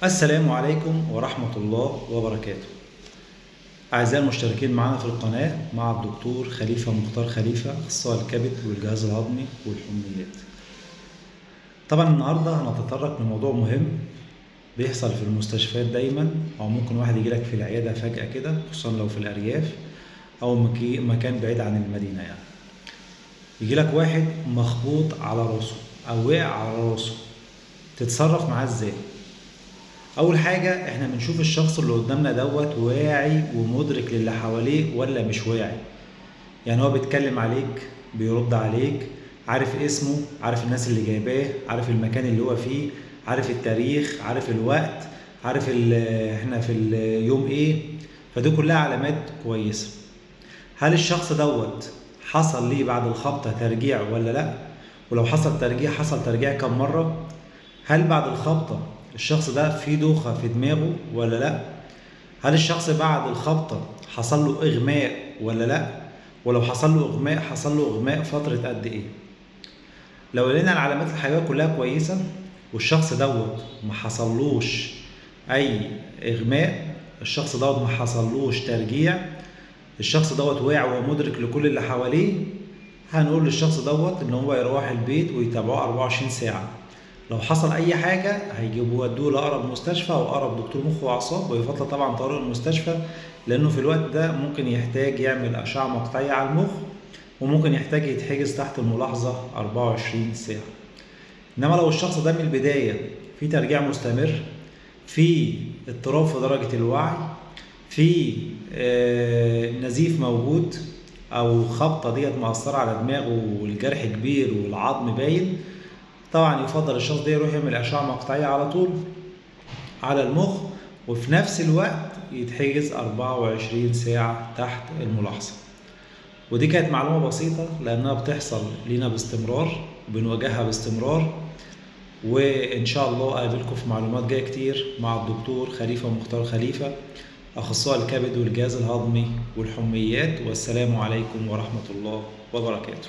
السلام عليكم ورحمة الله وبركاته. أعزائي المشتركين معنا في القناة، مع الدكتور خليفة مختار خليفة، أخصائي الكبد والجهاز الهضمي والحميات. طبعا النهاردة هنتطرق لموضوع مهم بيحصل في المستشفيات دايما، أو ممكن واحد يجيلك في العيادة فجأة كده، خصوصا لو في الأرياف أو مكان بعيد عن المدينة. يعني يجيلك واحد مخبوط على راسه أو وقع على راسه، تتصرف معاه إزاي؟ اول حاجة احنا بنشوف الشخص اللي قدامنا دوت واعي ومدرك للي حواليه ولا مش واعي. يعني هو بيتكلم عليك، بيرد عليك، عارف اسمه، عارف الناس اللي جايباه، عارف المكان اللي هو فيه، عارف التاريخ، عارف الوقت، عارف احنا في اليوم ايه. فدي كلها علامات كويسة. هل الشخص دوت حصل ليه بعد الخبطة ترجيع ولا لا؟ ولو حصل ترجيع، حصل ترجيع كم مرة؟ هل بعد الخبطة الشخص ده في دوخة في دماغه ولا لا؟ هل الشخص بعد الخبطة حصل له إغماء ولا لا؟ ولو حصل له إغماء، حصل له إغماء فترة قد إيه؟ لو لقينا العلامات الحيوية كلها كويسة والشخص دوت ما حصلوش أي إغماء، الشخص دوت ما حصلوش ترجيع، الشخص دوت واعي ومدرك لكل اللي حواليه، هنقول للشخص دوت إن هو يروح البيت ويتابعوه 24 ساعة. لو حصل اي حاجه هيجيبوه ودوه لاقرب مستشفى او اقرب دكتور مخ واعصاب، ويفضل طبعا طوارئ المستشفى، لانه في الوقت ده ممكن يحتاج يعمل اشعه مقطعيه على المخ، وممكن يحتاج يتحجز تحت الملاحظه 24 ساعه. انما لو الشخص ده من البدايه في ترجيع مستمر، في اضطراب في درجه الوعي، في نزيف موجود، او خبطه ديت مأثره على دماغه والجرح كبير والعظم باين، طبعا يفضل الشخص ده يروح يعمل أشعة مقطعية على طول على المخ، وفي نفس الوقت يتحجز 24 ساعة تحت الملاحظة. ودي كانت معلومة بسيطة لأنها بتحصل لينا باستمرار وبنواجهها باستمرار، وإن شاء الله أقابلكم في معلومات جاية كتير مع الدكتور خليفة مختار خليفة، أخصائي الكبد والجهاز الهضمي والحميات. والسلام عليكم ورحمة الله وبركاته.